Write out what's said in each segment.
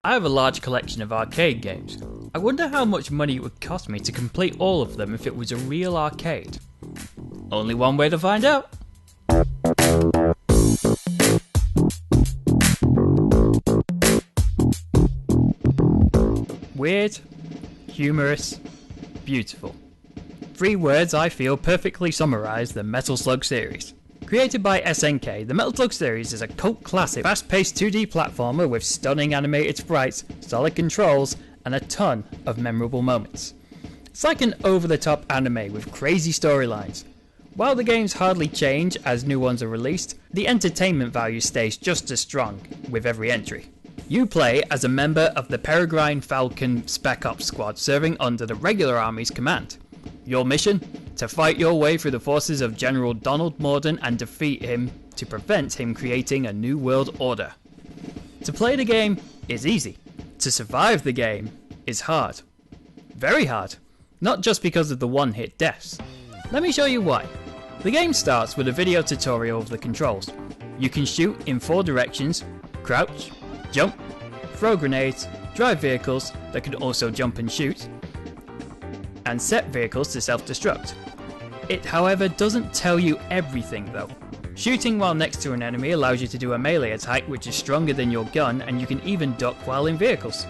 I have a large collection of arcade games. I wonder how much money it would cost me to complete all of them if it was a real arcade. Only one way to find out. Weird, humorous, beautiful. 3 words I feel perfectly summarise the Metal Slug series. Created by SNK, the Metal Slug series is a cult classic, fast-paced 2D platformer with stunning animated sprites, solid controls, and a ton of memorable moments. It's like an over-the-top anime with crazy storylines. While the games hardly change as new ones are released, the entertainment value stays just as strong with every entry. You play as a member of the Peregrine Falcon Spec Ops squad serving under the regular army's command. Your mission? To fight your way through the forces of General Donald Morden and defeat him to prevent him creating a new world order. To play the game is easy. To survive the game is hard. Very hard. Not just because of the one-hit deaths. Let me show you why. The game starts with a video tutorial of the controls. You can shoot in 4 directions: crouch, jump, throw grenades, drive vehicles that can also jump and shoot, and set vehicles to self-destruct. It, however, doesn't tell you everything though. Shooting while next to an enemy allows you to do a melee attack which is stronger than your gun, and you can even duck while in vehicles.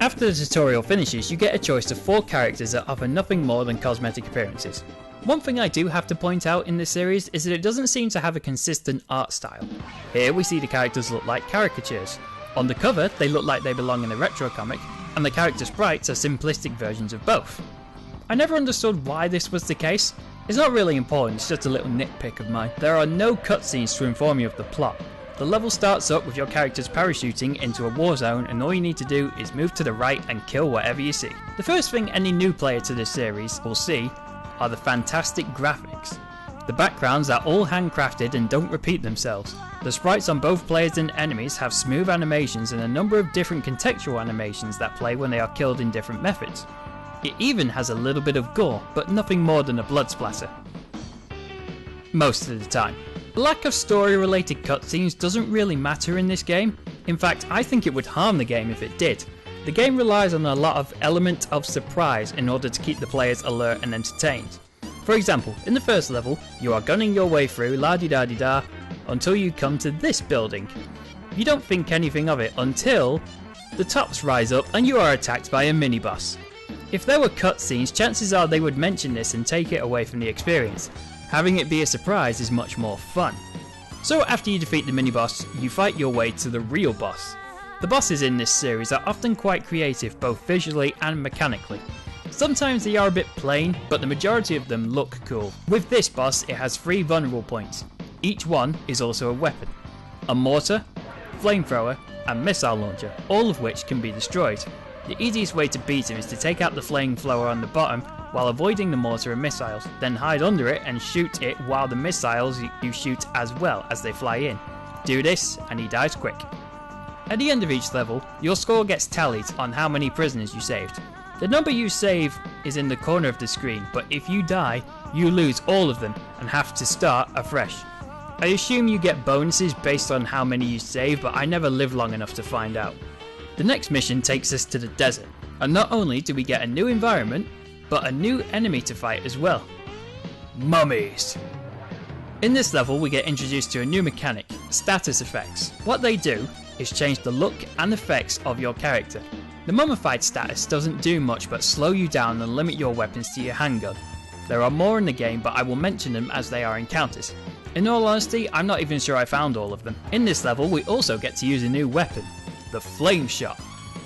After the tutorial finishes, you get a choice of 4 characters that offer nothing more than cosmetic appearances. One thing I do have to point out in this series is that it doesn't seem to have a consistent art style. Here we see the characters look like caricatures. On the cover they look like they belong in a retro comic, and the character sprites are simplistic versions of both. I never understood why this was the case. It's not really important, it's just a little nitpick of mine. There are no cutscenes to inform you of the plot. The level starts up with your characters parachuting into a war zone, and all you need to do is move to the right and kill whatever you see. The first thing any new player to this series will see are the fantastic graphics. The backgrounds are all handcrafted and don't repeat themselves. The sprites on both players and enemies have smooth animations and a number of different contextual animations that play when they are killed in different methods. It even has a little bit of gore, but nothing more than a blood splatter. Most of the time. The lack of story-related cutscenes doesn't really matter in this game. In fact, I think it would harm the game if it did. The game relies on a lot of element of surprise in order to keep the players alert and entertained. For example, in the first level, you are gunning your way through la-di-da-di-da until you come to this building. You don't think anything of it until the tops rise up and you are attacked by a mini-boss. If there were cutscenes, chances are they would mention this and take it away from the experience. Having it be a surprise is much more fun. So after you defeat the mini-boss, you fight your way to the real boss. The bosses in this series are often quite creative both visually and mechanically. Sometimes they are a bit plain, but the majority of them look cool. With this boss, it has 3 vulnerable points. Each one is also a weapon. A mortar, flamethrower, and missile launcher, all of which can be destroyed. The easiest way to beat him is to take out the flamethrower on the bottom while avoiding the mortar and missiles, then hide under it and shoot it while the missiles you shoot as well as they fly in. Do this and he dies quick. At the end of each level, your score gets tallied on how many prisoners you saved. The number you save is in the corner of the screen, but if you die, you lose all of them and have to start afresh. I assume you get bonuses based on how many you save, but I never lived long enough to find out. The next mission takes us to the desert, and not only do we get a new environment, but a new enemy to fight as well. Mummies! In this level we get introduced to a new mechanic, status effects. What they do is change the look and effects of your character. The mummified status doesn't do much but slow you down and limit your weapons to your handgun. There are more in the game, but I will mention them as they are encounters. In all honesty, I'm not even sure I found all of them. In this level we also get to use a new weapon, the flame shot.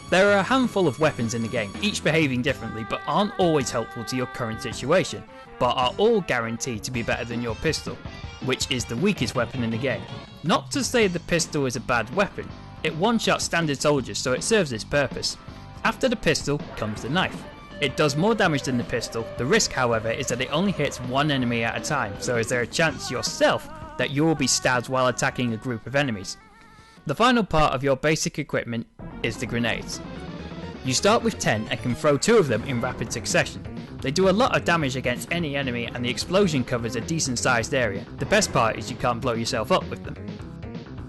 There are a handful of weapons in the game, each behaving differently but aren't always helpful to your current situation, but are all guaranteed to be better than your pistol, which is the weakest weapon in the game. Not to say the pistol is a bad weapon, it one-shots standard soldiers so it serves its purpose. After the pistol comes the knife. It does more damage than the pistol, the risk however is that it only hits one enemy at a time, so is there a chance yourself that you will be stabbed while attacking a group of enemies. The final part of your basic equipment is the grenades. You start with 10 and can throw 2 of them in rapid succession. They do a lot of damage against any enemy and the explosion covers a decent sized area. The best part is you can't blow yourself up with them.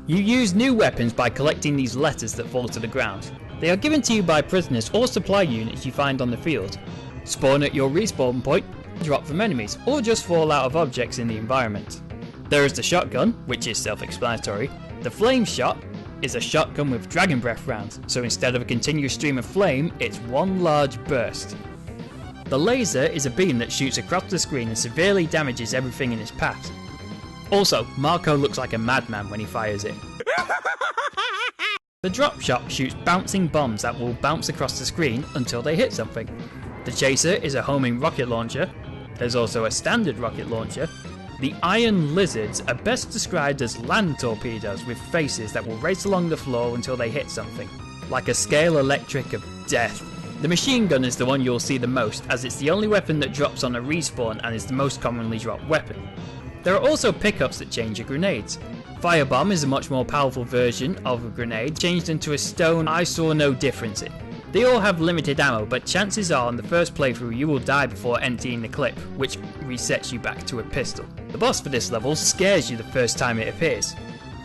You use new weapons by collecting these letters that fall to the ground. They are given to you by prisoners or supply units you find on the field. Spawn at your respawn point, drop from enemies, or just fall out of objects in the environment. There is the shotgun, which is self-explanatory. The flame shot is a shotgun with dragon breath rounds, so instead of a continuous stream of flame, it's one large burst. The laser is a beam that shoots across the screen and severely damages everything in its path. Also, Marco looks like a madman when he fires it. The drop shot shoots bouncing bombs that will bounce across the screen until they hit something. The chaser is a homing rocket launcher. There's also a standard rocket launcher. The iron lizards are best described as land torpedoes with faces that will race along the floor until they hit something, like a scale electric of death. The machine gun is the one you'll see the most, as it's the only weapon that drops on a respawn and is the most commonly dropped weapon. There are also pickups that change your grenades. Firebomb is a much more powerful version of a grenade, changed into a stone I saw no difference in. They all have limited ammo, but chances are on the first playthrough you will die before emptying the clip, which resets you back to a pistol. The boss for this level scares you the first time it appears.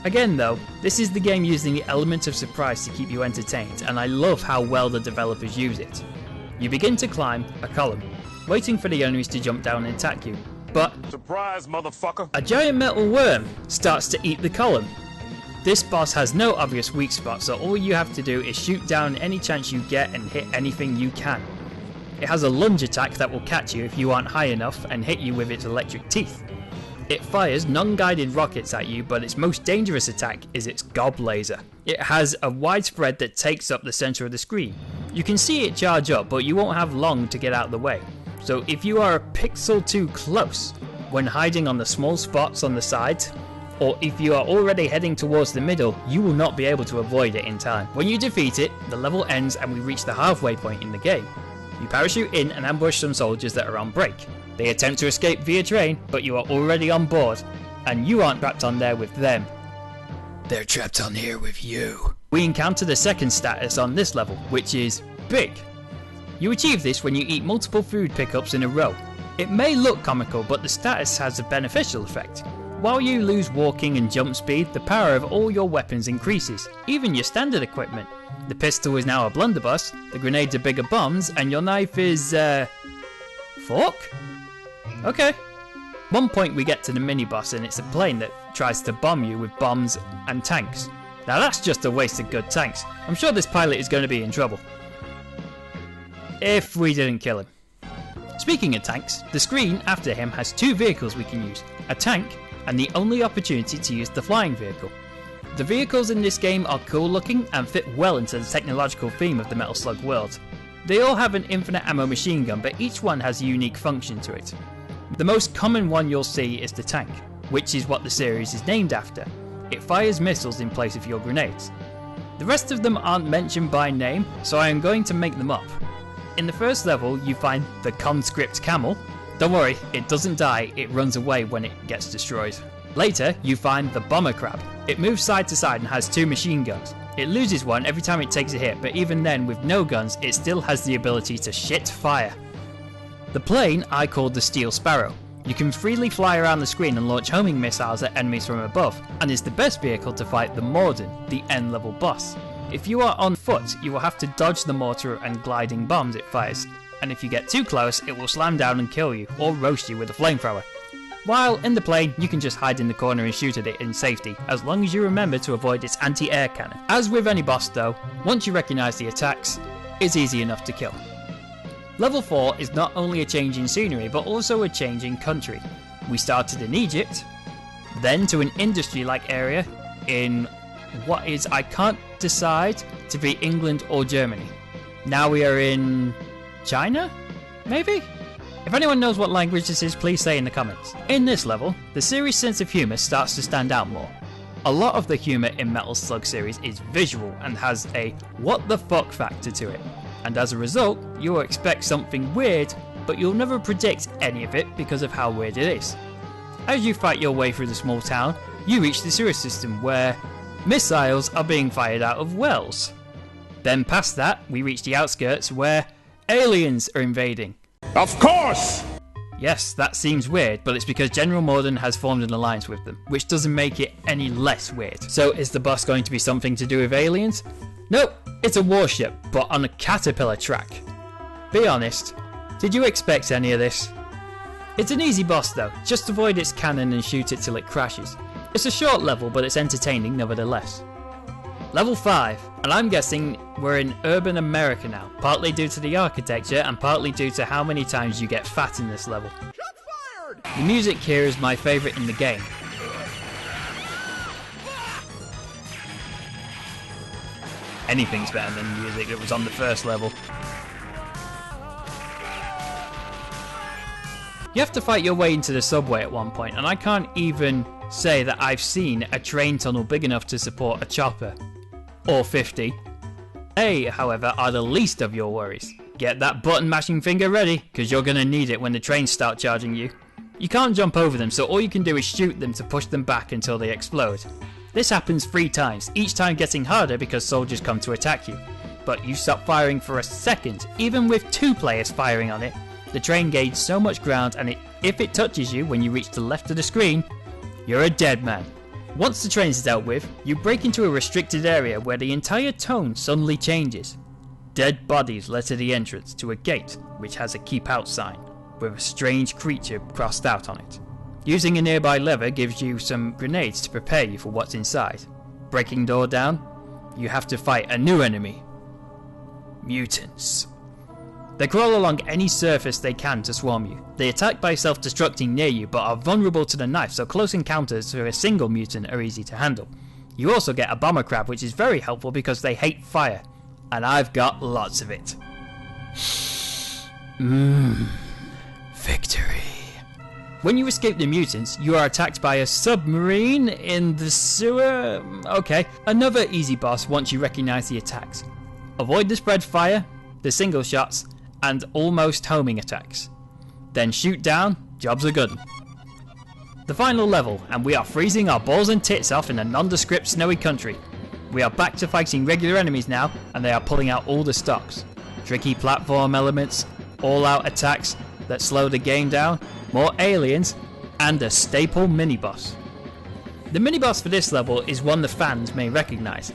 Again though, this is the game using the element of surprise to keep you entertained, and I love how well the developers use it. You begin to climb a column, waiting for the enemies to jump down and attack you. But surprise, motherfucker! A giant metal worm starts to eat the column. This boss has no obvious weak spot, so all you have to do is shoot down any chance you get and hit anything you can. It has a lunge attack that will catch you if you aren't high enough and hit you with its electric teeth. It fires non-guided rockets at you, but its most dangerous attack is its gob laser. It has a wide spread that takes up the center of the screen. You can see it charge up, but you won't have long to get out of the way. So if you are a pixel too close when hiding on the small spots on the sides, or if you are already heading towards the middle, you will not be able to avoid it in time. When you defeat it, the level ends and we reach the halfway point in the game. You parachute in and ambush some soldiers that are on break. They attempt to escape via train, but you are already on board, and you aren't trapped on there with them. They're trapped on here with you. We encounter the second status on this level, which is big. You achieve this when you eat multiple food pickups in a row. It may look comical, but the status has a beneficial effect. While you lose walking and jump speed, the power of all your weapons increases, even your standard equipment. The pistol is now a blunderbuss, the grenades are bigger bombs, and your knife is, fork? Okay. One point we get to the mini-boss and it's a plane that tries to bomb you with bombs and tanks. Now that's just a waste of good tanks. I'm sure this pilot is going to be in trouble. If we didn't kill him. Speaking of tanks, the screen after him has two vehicles we can use, a tank and the only opportunity to use the flying vehicle. The vehicles in this game are cool looking and fit well into the technological theme of the Metal Slug world. They all have an infinite ammo machine gun, but each one has a unique function to it. The most common one you'll see is the tank, which is what the series is named after. It fires missiles in place of your grenades. The rest of them aren't mentioned by name, so I am going to make them up. In the first level you find the conscript camel. Don't worry, it doesn't die, it runs away when it gets destroyed. Later you find the bomber crab. It moves side to side and has two machine guns. It loses one every time it takes a hit, but even then with no guns it still has the ability to shit fire. The plane I called the Steel Sparrow. You can freely fly around the screen and launch homing missiles at enemies from above, and is the best vehicle to fight the Morden, the end level boss. If you are on foot, you will have to dodge the mortar and gliding bombs it fires, and if you get too close it will slam down and kill you, or roast you with a flamethrower. While in the plane, you can just hide in the corner and shoot at it in safety, as long as you remember to avoid its anti-air cannon. As with any boss though, once you recognise the attacks, it's easy enough to kill. Level 4 is not only a change in scenery, but also a change in country. We started in Egypt, then to an industry-like area in what is, I can't decide, to be England or Germany. Now we are in China? Maybe? If anyone knows what language this is, please say in the comments. In this level, the series' sense of humour starts to stand out more. A lot of the humour in Metal Slug series is visual and has a what the fuck factor to it. And as a result, you'll expect something weird, but you'll never predict any of it because of how weird it is. As you fight your way through the small town, you reach the sewer system where missiles are being fired out of wells. Then past that, we reach the outskirts where aliens are invading. Of course! Yes, that seems weird, but it's because General Morden has formed an alliance with them, which doesn't make it any less weird. So is the boss going to be something to do with aliens? Nope, it's a warship, but on a caterpillar track. Be honest, did you expect any of this? It's an easy boss though, just avoid its cannon and shoot it till it crashes. It's a short level, but it's entertaining nevertheless. Level 5, and I'm guessing we're in urban America now, partly due to the architecture and partly due to how many times you get fat in this level. The music here is my favourite in the game. Anything's better than the music that was on the first level. You have to fight your way into the subway at one point, and I can't even say that I've seen a train tunnel big enough to support a chopper. Or 50. They, however, are the least of your worries. Get that button mashing finger ready, because you're going to need it when the trains start charging you. You can't jump over them, so all you can do is shoot them to push them back until they explode. This happens 3 times, each time getting harder because soldiers come to attack you. But you stop firing for a second, even with 2 players firing on it. The train gains so much ground, and if it touches you when you reach the left of the screen, you're a dead man. Once the train is dealt with, you break into a restricted area where the entire tone suddenly changes. Dead bodies led to the entrance to a gate which has a keep out sign with a strange creature crossed out on it. Using a nearby lever gives you some grenades to prepare you for what's inside. Breaking door down, you have to fight a new enemy. Mutants. They crawl along any surface they can to swarm you. They attack by self-destructing near you but are vulnerable to the knife, so close encounters for a single mutant are easy to handle. You also get a bomber crab, which is very helpful because they hate fire, and I've got lots of it. Victory. When you escape the mutants, you are attacked by a submarine in the sewer. Okay, another easy boss once you recognise the attacks. Avoid the spread fire, the single shots, and almost homing attacks. Then shoot down, jobs are good. The final level, and we are freezing our balls and tits off in a nondescript snowy country. We are back to fighting regular enemies now, and they are pulling out all the stocks. Tricky platform elements, all-out attacks that slow the game down, more aliens, and a staple mini-boss. The mini-boss for this level is one the fans may recognise.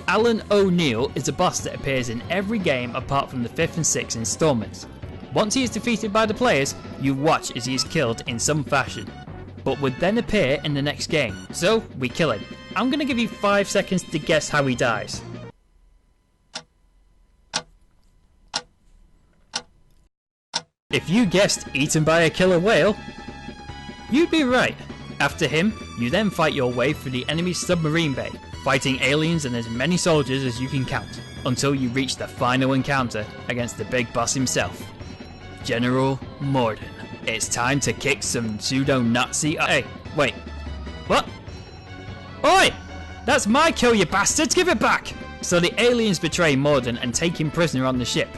Alan O'Neill is a boss that appears in every game apart from the 5th and 6th installments. Once he is defeated by the players, you watch as he is killed in some fashion, but would then appear in the next game, so we kill him. I'm going to give you 5 seconds to guess how he dies. If you guessed eaten by a killer whale, you'd be right. After him, you then fight your way through the enemy's submarine bay, fighting aliens and as many soldiers as you can count, until you reach the final encounter against the big boss himself, General Morden. It's time to kick some pseudo-Nazi. Hey, wait. What? Oi! That's my kill, you bastards! Give it back! So the aliens betray Morden and take him prisoner on the ship.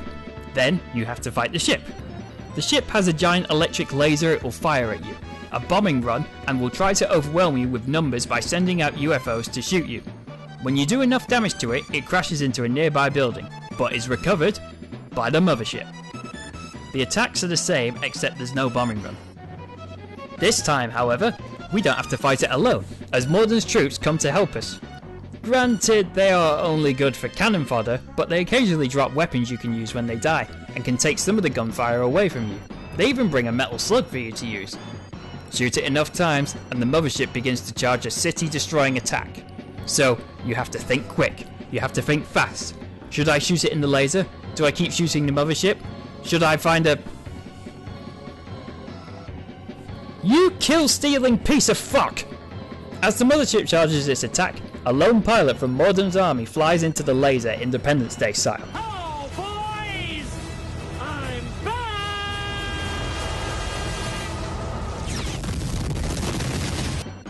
Then you have to fight the ship. The ship has a giant electric laser it will fire at you, a bombing run, and will try to overwhelm you with numbers by sending out UFOs to shoot you. When you do enough damage to it, it crashes into a nearby building, but is recovered by the mothership. The attacks are the same except there's no bombing run. This time, however, we don't have to fight it alone, as Morden's troops come to help us. Granted, they are only good for cannon fodder, but they occasionally drop weapons you can use when they die, and can take some of the gunfire away from you. They even bring a metal slug for you to use. Shoot it enough times, and the mothership begins to charge a city-destroying attack. So, you have to think quick, you have to think fast. Should I shoot it in the laser? Do I keep shooting the mothership? Should I find a... You kill-stealing piece of fuck! As the mothership charges its attack, a lone pilot from Morden's army flies into the laser Independence Day style. Oh, boys! I'm back!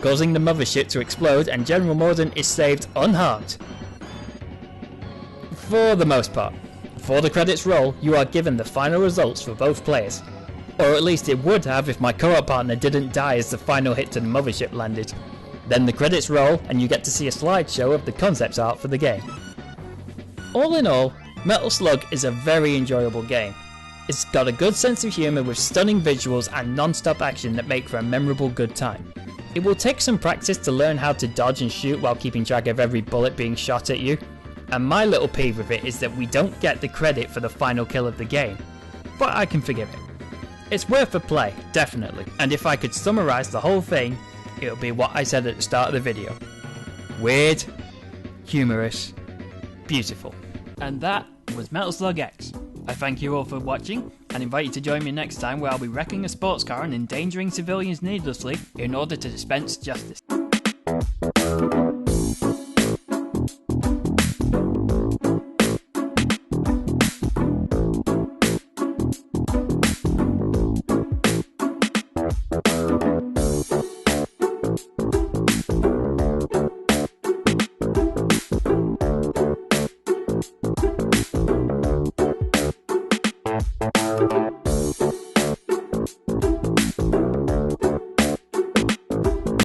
Causing the mothership to explode, and General Morden is saved unharmed. For the most part. Before the credits roll, you are given the final results for both players. Or at least it would have if my co-op partner didn't die as the final hit to the mothership landed. Then the credits roll and you get to see a slideshow of the concept art for the game. All in all, Metal Slug is a very enjoyable game. It's got a good sense of humour with stunning visuals and non-stop action that make for a memorable good time. It will take some practice to learn how to dodge and shoot while keeping track of every bullet being shot at you, and my little peeve with it is that we don't get the credit for the final kill of the game, but I can forgive it. It's worth a play, definitely, and if I could summarise the whole thing, it would be what I said at the start of the video. Weird, humorous, beautiful. And that was Metal Slug X. I thank you all for watching and invite you to join me next time where I'll be wrecking a sports car and endangering civilians needlessly in order to dispense justice.